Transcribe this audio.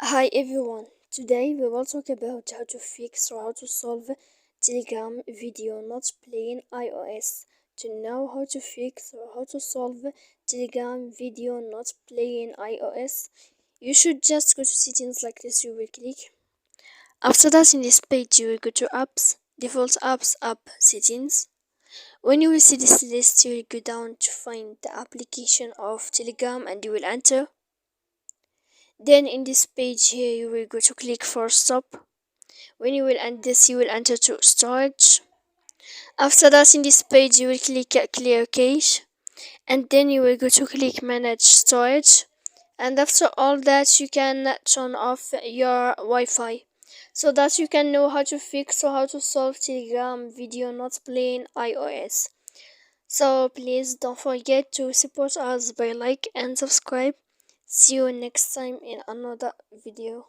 Hi everyone, today we will talk about how to fix or how to solve Telegram video not playing iOS. To know how to fix or how to solve Telegram video not playing iOS, you should just go to settings like this. You will click. After that, in this page, you will go to apps, default apps, app settings. When you will see this list, you will go down to find the application of Telegram and you will enter. Then in this page here you will go to click for stop. When you will end this, you will enter to storage. After that, in this page you will click clear cache, and then you will go to click manage storage. And after all that, you can turn off your Wi-Fi so that you can know how to fix or how to solve Telegram video not playing iOS. So please don't forget to support us by like and subscribe. See you next time in another video.